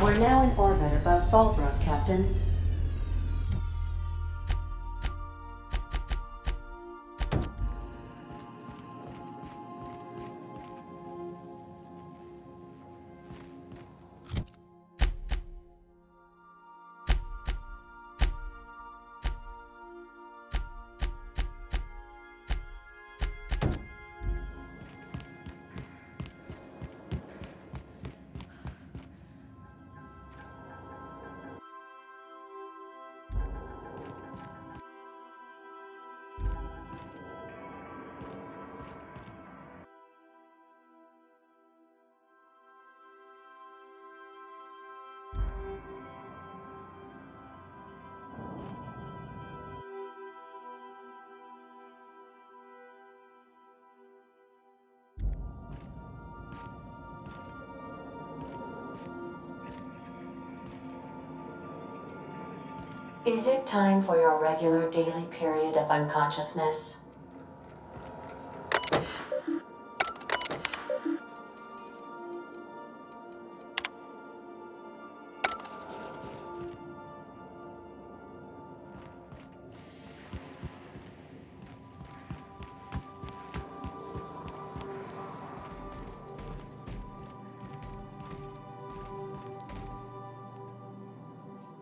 We're now in orbit above Fallbrook, Captain. Is it time for your regular daily period of unconsciousness?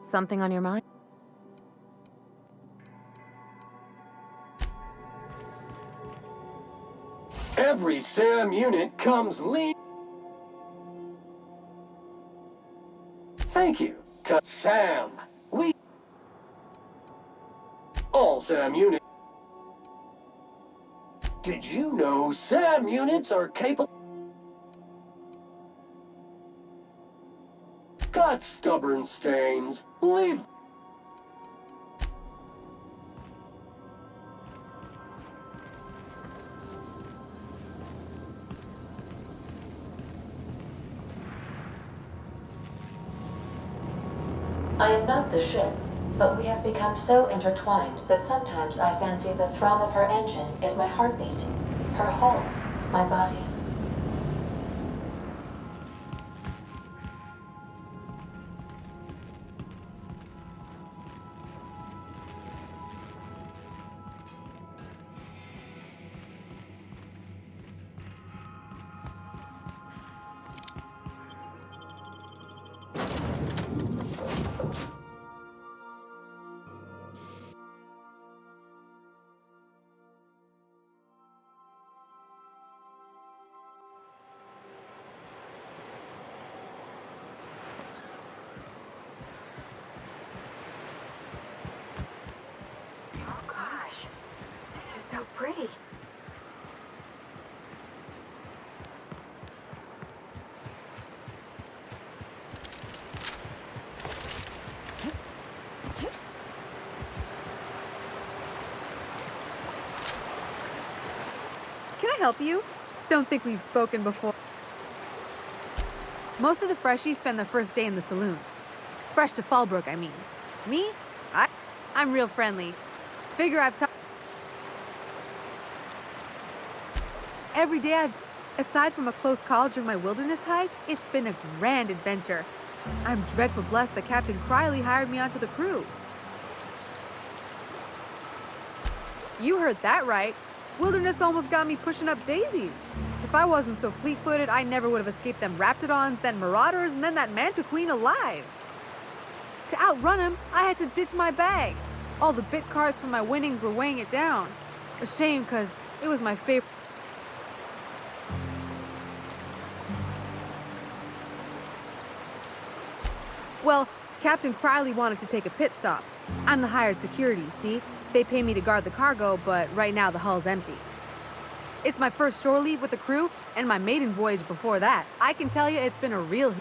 Something on your mind? Every SAM unit comes lean. Thank you, Sam. We all SAM units. Did you know SAM units are capable? Got stubborn stains. Leave. I am not the ship, but we have become so intertwined that sometimes I fancy the thrum of her engine is my heartbeat, her hull, my body. So pretty. Can I help you? Don't think we've spoken before. Most of the freshies spend their first day in the saloon. Fresh to Fallbrook, I mean. Me? I'm real friendly. Figure I've talked. Every day aside from a close call during my wilderness hike, it's been a grand adventure. I'm dreadful blessed that Captain Criley hired me onto the crew. You heard that right. Wilderness almost got me pushing up daisies. If I wasn't so fleet-footed, I never would have escaped them raptidons, then marauders, and then that Mantiqueen alive. To outrun him, I had to ditch my bag. All the bit cards from my winnings were weighing it down. A shame, because it was my favorite. Well, Captain Criley wanted to take a pit stop. I'm the hired security, see? They pay me to guard the cargo, but right now the hull's empty. It's my first shore leave with the crew, and my maiden voyage before that. I can tell you it's been a real...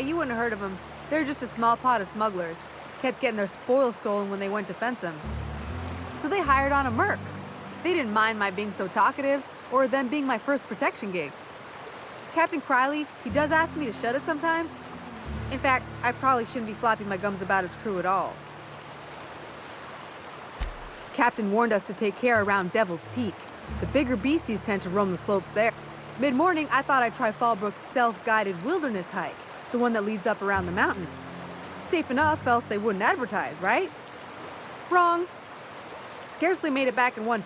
you wouldn't have heard of them. They're just a small pot of smugglers. Kept getting their spoils stolen when they went to fence them. So they hired on a merc. They didn't mind my being so talkative, or them being my first protection gig. Captain Criley, he does ask me to shut it sometimes. In fact, I probably shouldn't be flapping my gums about his crew at all. Captain warned us to take care around Devil's Peak. The bigger beasties tend to roam the slopes there. Mid-morning, I thought I'd try Fallbrook's self-guided wilderness hike. The one that leads up around the mountain. Safe enough, else they wouldn't advertise, right? Wrong. Scarcely made it back in one.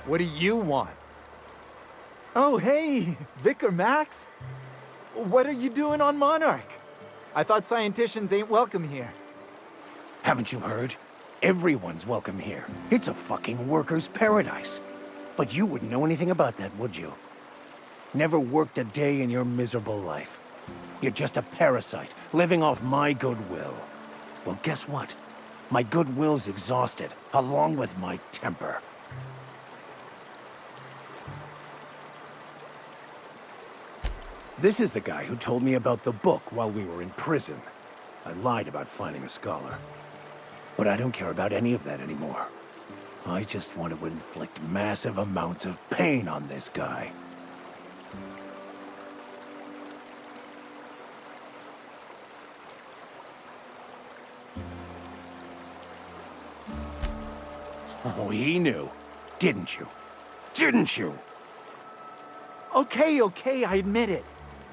What do you want? Oh, hey, Vicar Max. What are you doing on Monarch? I thought scienticians ain't welcome here. Haven't you heard? Everyone's welcome here. It's a fucking worker's paradise. But you wouldn't know anything about that, would you? Never worked a day in your miserable life. You're just a parasite, living off my goodwill. Well, guess what? My goodwill's exhausted, along with my temper. This is the guy who told me about the book while we were in prison. I lied about finding a scholar. But I don't care about any of that anymore. I just want to inflict massive amounts of pain on this guy. Oh, he knew. Didn't you? Didn't you? Okay, I admit it.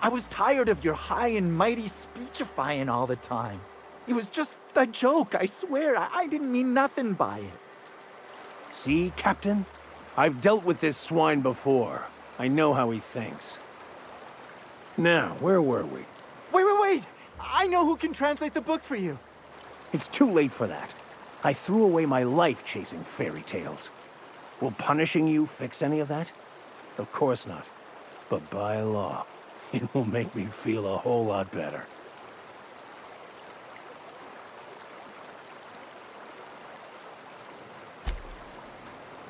I was tired of your high and mighty speechifying all the time. It was just a joke, I swear. I didn't mean nothing by it. See, Captain? I've dealt with this swine before. I know how he thinks. Now, where were we? Wait! I know who can translate the book for you. It's too late for that. I threw away my life chasing fairy tales. Will punishing you fix any of that? Of course not. But by law, it will make me feel a whole lot better.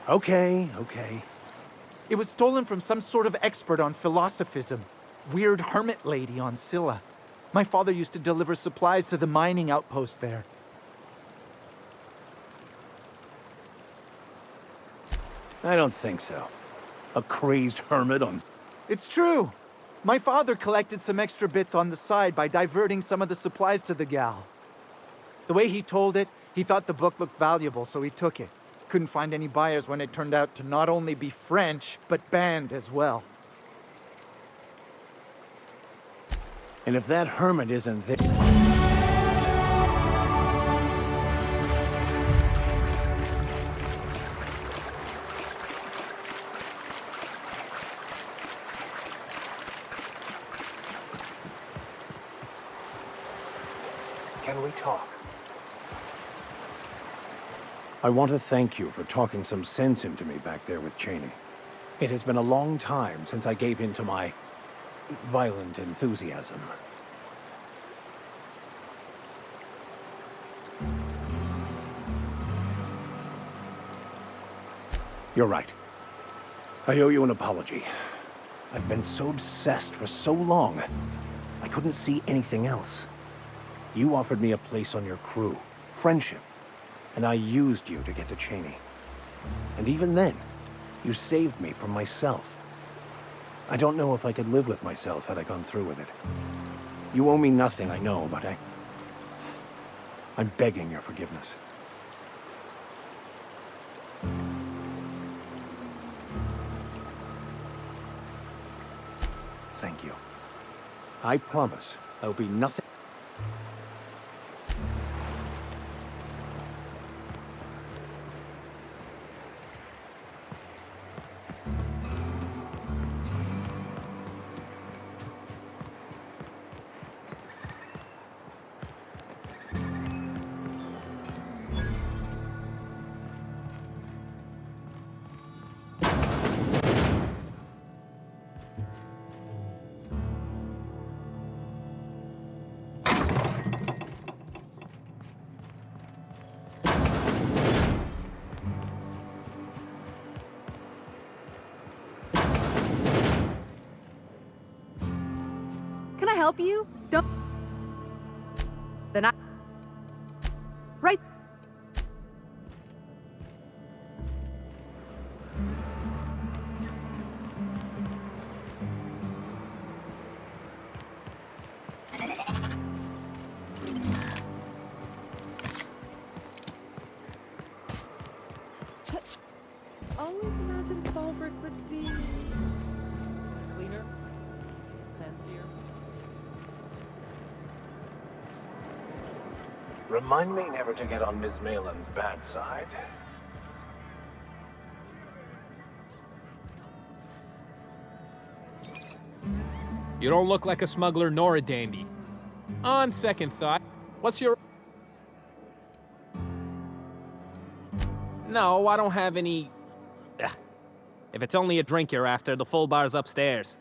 Okay. It was stolen from some sort of expert on philosophism. Weird hermit lady on Scylla. My father used to deliver supplies to the mining outpost there. I don't think so. A crazed hermit on... It's true. My father collected some extra bits on the side by diverting some of the supplies to the gal. The way he told it, he thought the book looked valuable, so he took it. Couldn't find any buyers when it turned out to not only be French, but banned as well. And if that hermit isn't there... Can we talk? I want to thank you for talking some sense into me back there with Cheney. It has been a long time since I gave in to my violent enthusiasm. You're right. I owe you an apology. I've been so obsessed for so long, I couldn't see anything else. You offered me a place on your crew, friendship, and I used you to get to Cheney. And even then, you saved me from myself. I don't know if I could live with myself had I gone through with it. You owe me nothing, I know, but I'm begging your forgiveness. Thank you. I promise there'll be nothing... help you? Don't. Then I. Right. Always imagined Fallbrook would be cleaner, fancier. Remind me never to get on Ms. Malin's bad side. You don't look like a smuggler nor a dandy. On second thought, what's your... No, I don't have any... Ugh. If it's only a drink you're after, the full bar's upstairs.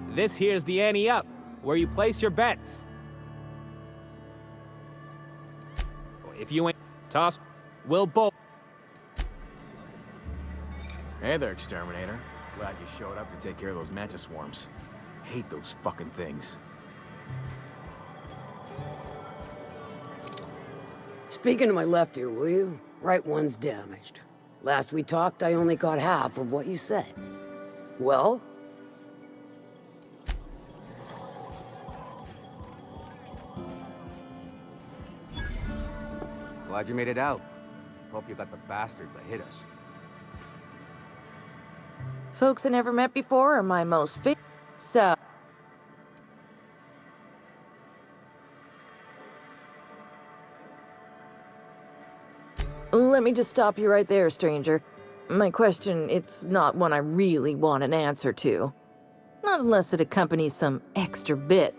This here's the ante up, where you place your bets. If you ain't toss, we'll both... Hey there, Exterminator. Glad you showed up to take care of those mantis swarms. Hate those fucking things. Speaking to my left ear, will you? Right one's damaged. Last we talked, I only got half of what you said. Well? Glad you made it out. Hope you got the bastards that hit us. Folks I never met before are my most so... Let me just stop you right there, stranger. My question, it's not one I really want an answer to. Not unless it accompanies some extra bit.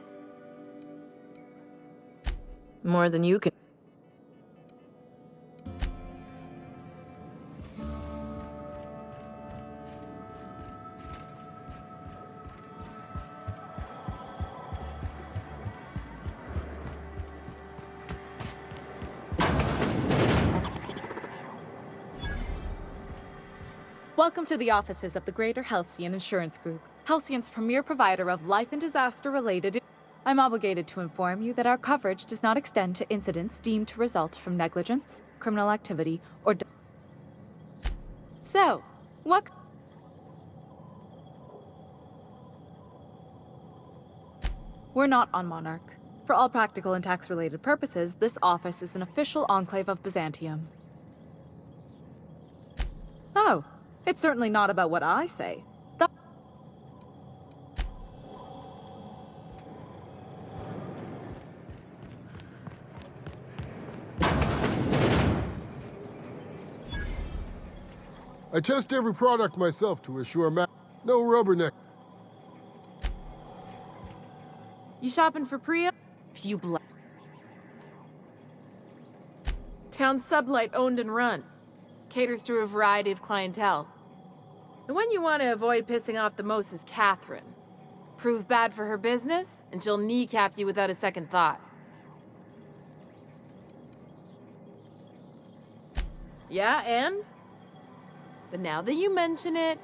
More than you can... Welcome to the offices of the Greater Halcyon Insurance Group, Halcyon's premier provider of life and disaster-related... I'm obligated to inform you that our coverage does not extend to incidents deemed to result from negligence, criminal activity, or... So, what... We're not on Monarch. For all practical and tax-related purposes, this office is an official enclave of Byzantium. Oh. It's certainly not about what I say. I test every product myself to assure no rubberneck. You shopping for Priya? Few Town Sublight owned and run. Caters to a variety of clientele. The one you want to avoid pissing off the most is Catherine. Prove bad for her business, and she'll kneecap you without a second thought. Yeah, and? But now that you mention it,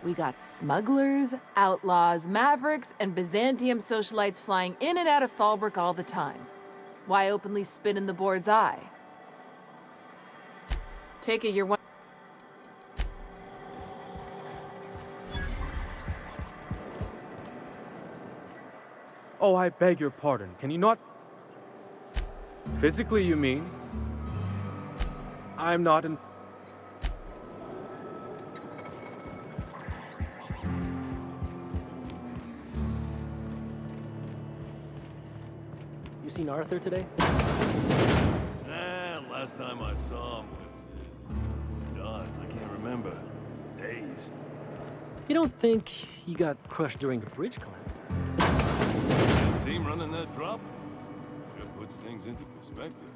we got smugglers, outlaws, mavericks, and Byzantium socialites flying in and out of Fallbrook all the time. Why openly spit in the board's eye? Take it you're one... Oh, I beg your pardon. Can you not... Physically, you mean? I'm not in... You seen Arthur today? Last time I saw him was stars. I can't remember. Days. You don't think he got crushed during the bridge collapse? His team running that drop sure puts things into perspective.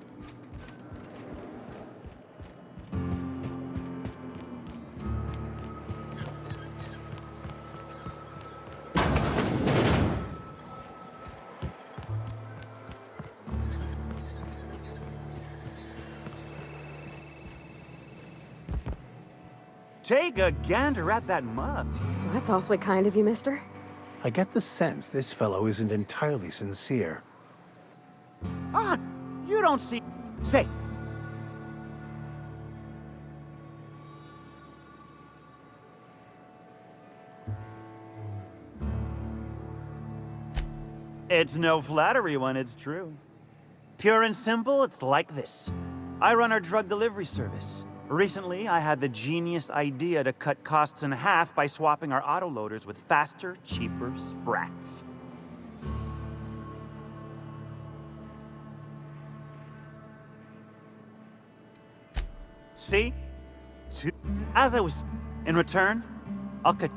Take a gander at that mug. That's awfully kind of you, mister. I get the sense this fellow isn't entirely sincere. Ah, you don't see... Say. It's no flattery when it's true. Pure and simple, it's like this. I run our drug delivery service. Recently, I had the genius idea to cut costs in half by swapping our autoloaders with faster, cheaper sprats. See? As I was... In return, I'll cut...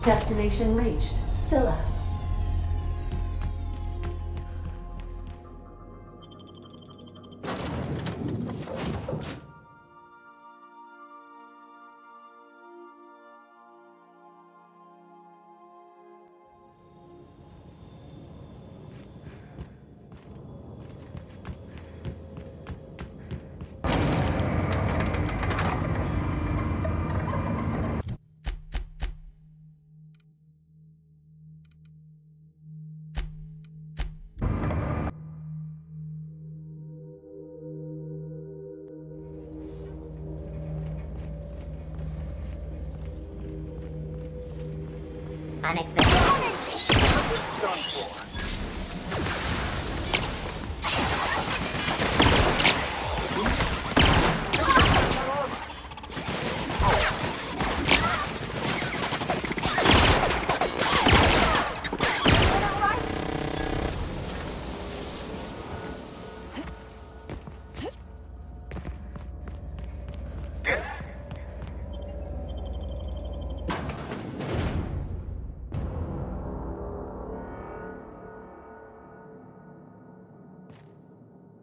Destination reached. Scylla.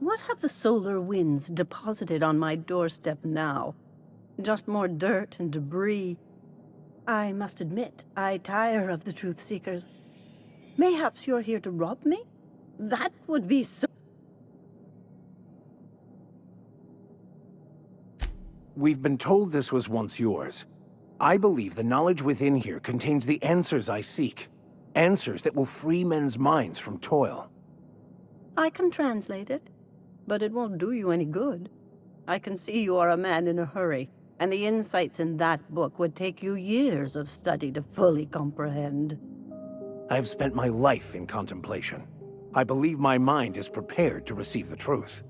What have the solar winds deposited on my doorstep now? Just more dirt and debris. I must admit, I tire of the truth seekers. Mayhaps you're here to rob me? That would be so... We've been told this was once yours. I believe the knowledge within here contains the answers I seek. Answers that will free men's minds from toil. I can translate it, but it won't do you any good. I can see you are a man in a hurry, and the insights in that book would take you years of study to fully comprehend. I have spent my life in contemplation. I believe my mind is prepared to receive the truth.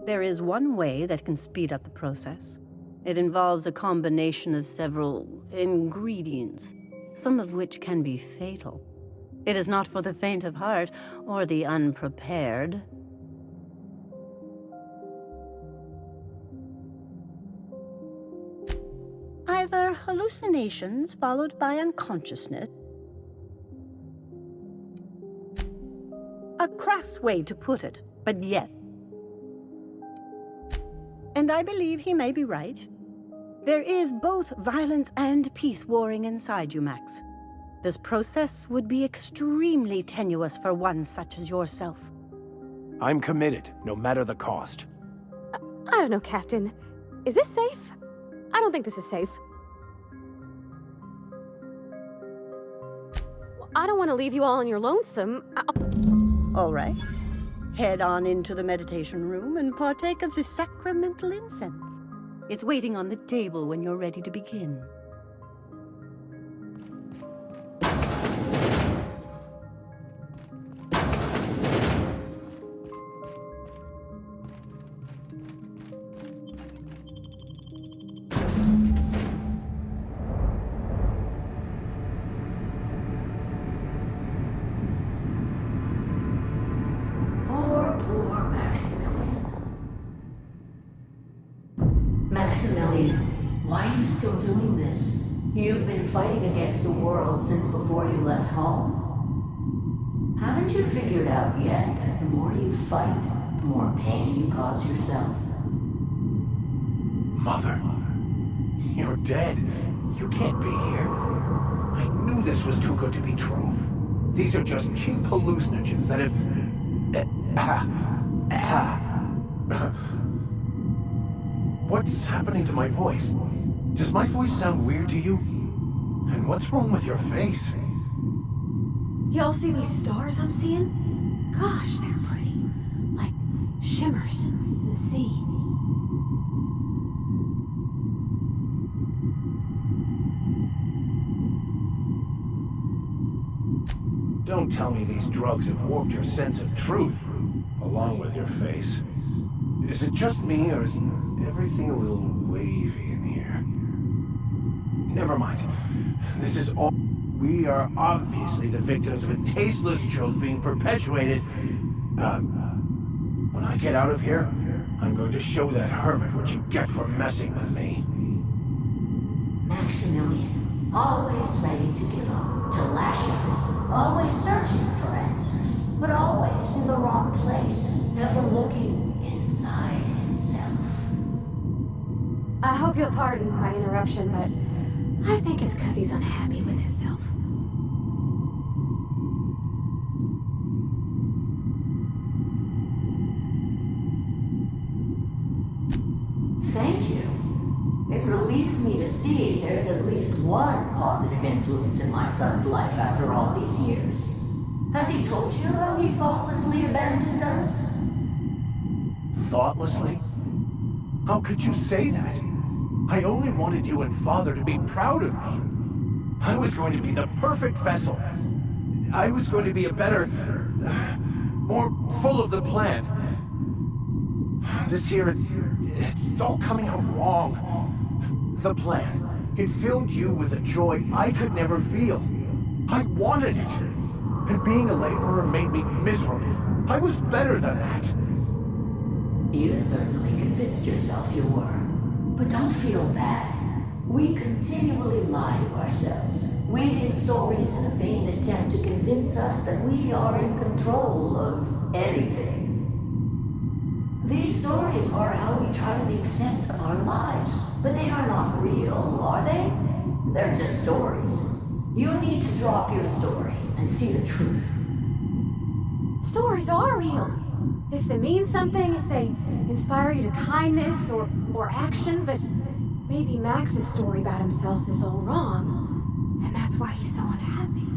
There is one way that can speed up the process. It involves a combination of several ingredients, some of which can be fatal. It is not for the faint of heart or the unprepared. Either hallucinations followed by unconsciousness, a crass way to put it, but yet. And I believe he may be right. There is both violence and peace warring inside you, Max. This process would be extremely tenuous for one such as yourself. I'm committed, no matter the cost. I don't know, Captain. Is this safe? I don't think this is safe. I don't want to leave you all on your lonesome. All right. Head on into the meditation room and partake of the sacramental incense. It's waiting on the table when you're ready to begin. Poor Maximilian. Maximilian, why are you still doing this? You've been fighting against the world since before you left home. Haven't you figured out yet that the more you fight, the more pain you cause yourself? Mother, you're dead. You can't be here. I knew this was too good to be true. These are just cheap hallucinogens that have... What's happening to my voice? Does my voice sound weird to you? And what's wrong with your face? Y'all see these stars I'm seeing? Gosh, they're pretty. Like shimmers in the sea. Don't tell me these drugs have warped your sense of truth, along with your face. Is it just me, or is everything a little wavy in here? Never mind. This is all... We are obviously the victims of a tasteless joke being perpetuated. When I get out of here, I'm going to show that hermit what you get for messing with me. Maximilian, always ready to give up, to lash out, always searching for answers, but always in the wrong place, never looking inside himself. I hope you'll pardon my interruption, but I think it's because he's unhappy with himself. Thank you. It relieves me to see there's at least one positive influence in my son's life after all these years. Has he told you how he thoughtlessly abandoned us? Thoughtlessly? How could you say that? I only wanted you and Father to be proud of me. I was going to be the perfect vessel. I was going to be a better... more full of the plan. This here, it's all coming out wrong. The plan, it filled you with a joy I could never feel. I wanted it. And being a laborer made me miserable. I was better than that. You certainly convinced yourself you were. But don't feel bad. We continually lie to ourselves, weaving stories in a vain attempt to convince us that we are in control of anything. These stories are how we try to make sense of our lives, but they are not real, are they? They're just stories. You need to drop your story and see the truth. Stories are real. If they mean something, if they inspire you to kindness or action, but maybe Max's story about himself is all wrong, and that's why he's so unhappy.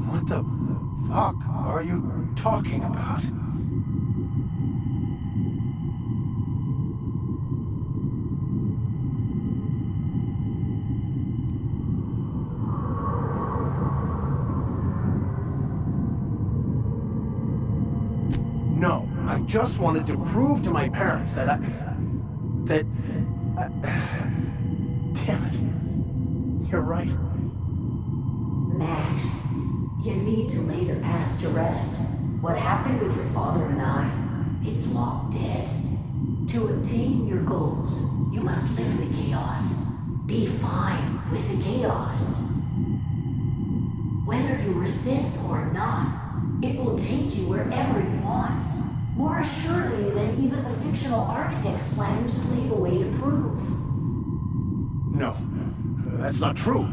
What the fuck are you talking about? No, I just wanted to prove to my parents that damn it. You're right. Max, you need to lay the past to rest. What happened with your father and I, it's long dead. To attain your goals, you must live in the chaos. Be fine with the chaos. Whether you resist or not, it will take you wherever it wants. More assuredly than even the fictional architect's plan you slave away to prove. No, that's not true.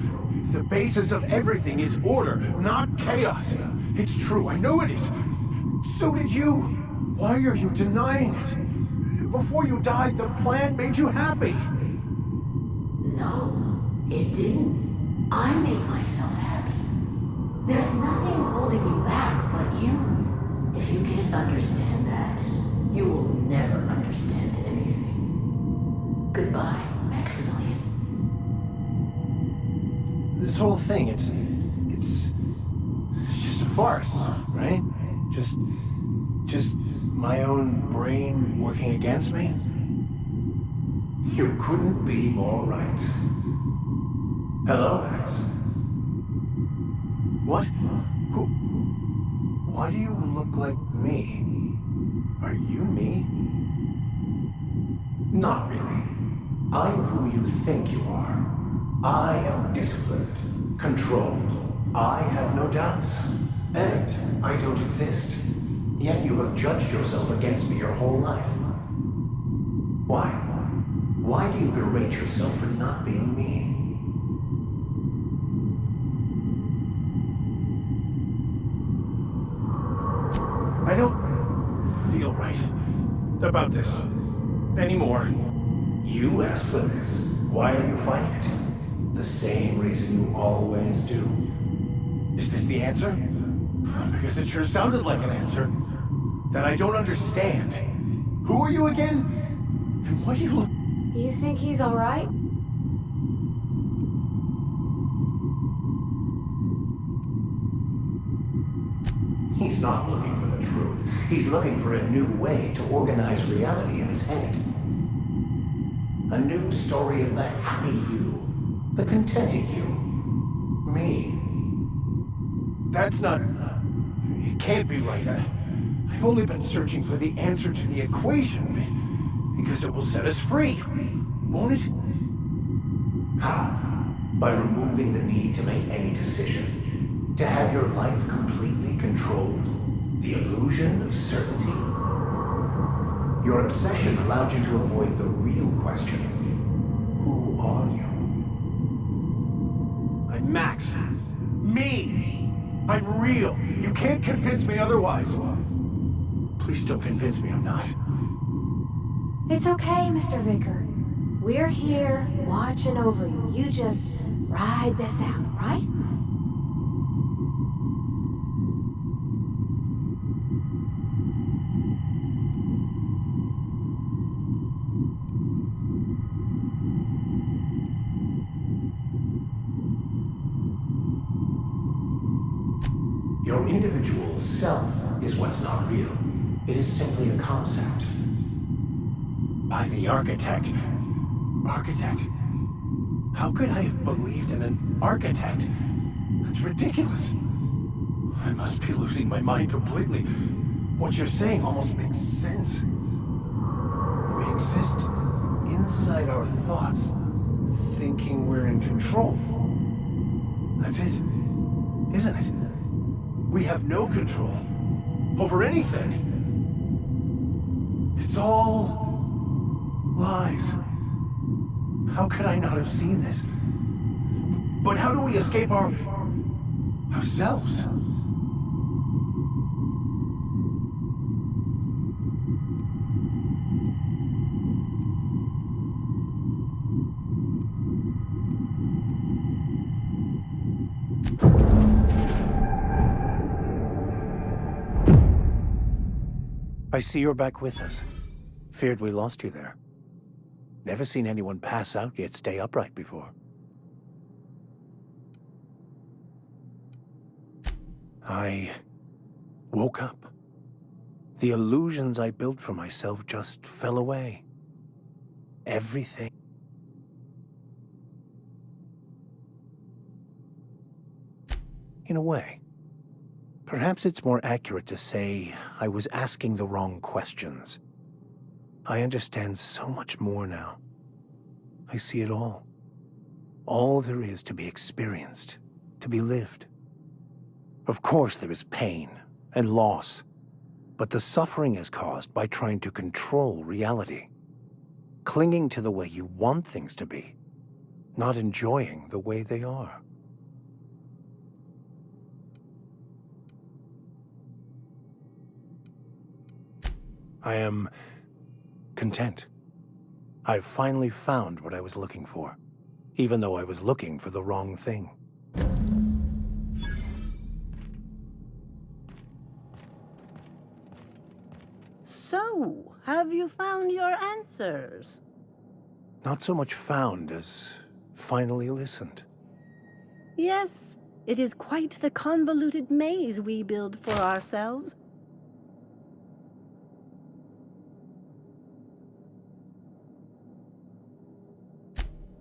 The basis of everything is order, not chaos. It's true, I know it is. So did you. Why are you denying it? Before you died, the plan made you happy. No, it didn't. I made myself happy. There's nothing holding you back but you. If you can't understand that, you will never understand anything. Goodbye, Maximilian. This whole thing, it's just a farce, right? Just my own brain working against me? You couldn't be more right. Hello, Max. What? Who? Why do you look like me? Are you me? Not really. I'm who you think you are. I am disciplined, controlled. I have no doubts. And I don't exist. Yet you have judged yourself against me your whole life. Why? Why do you berate yourself for not being me? I don't feel right about this anymore. You asked for this. Why are you fighting it? The same reason you always do. Is this the answer? Because it sure sounded like an answer that I don't understand. Who are you again? And what do you look... You think he's alright? He's not looking for the truth. He's looking for a new way to organize reality in his head. A new story of the happy you, the contented you, me. That's not... It can't be right. I've only been searching for the answer to the equation because it will set us free, won't it? How? By removing the need to make any decision. To have your life completely controlled. The illusion of certainty. Your obsession allowed you to avoid the real question. Who are you? I'm Max. Me! I'm real. You can't convince me otherwise. Please don't convince me I'm not. It's okay, Mr. Vicker. We're here, watching over you. You just ride this out, right? Your individual self is what's not real. It is simply a concept. By the architect. Architect? How could I have believed in an architect? That's ridiculous. I must be losing my mind completely. What you're saying almost makes sense. We exist inside our thoughts, thinking we're in control. That's it, isn't it? We have no control over anything. It's all lies. How could I not have seen this? But how do we escape ourselves? I see you're back with us. Feared we lost you there. Never seen anyone pass out yet stay upright before. I woke up. The illusions I built for myself just fell away. Everything. In a way. Perhaps it's more accurate to say I was asking the wrong questions. I understand so much more now. I see it all. All there is to be experienced, to be lived. Of course there is pain and loss, but the suffering is caused by trying to control reality, clinging to the way you want things to be, not enjoying the way they are. I am content. I've finally found what I was looking for, even though I was looking for the wrong thing. So, have you found your answers? Not so much found as finally listened. Yes, it is quite the convoluted maze we build for ourselves.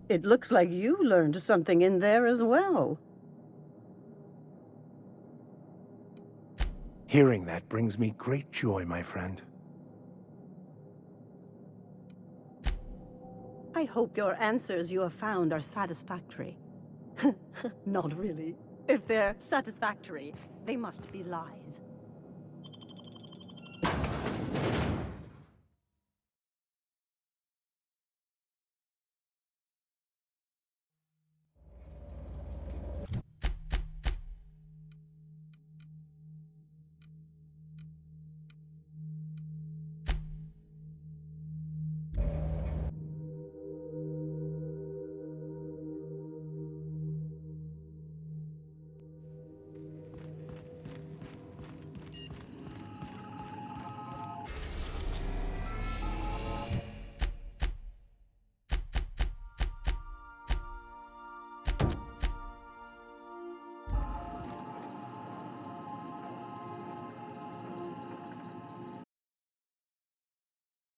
It looks like you learned something in there as well. Hearing that brings me great joy, my friend. I hope your answers you have found are satisfactory. Not really. If they're satisfactory, they must be lies.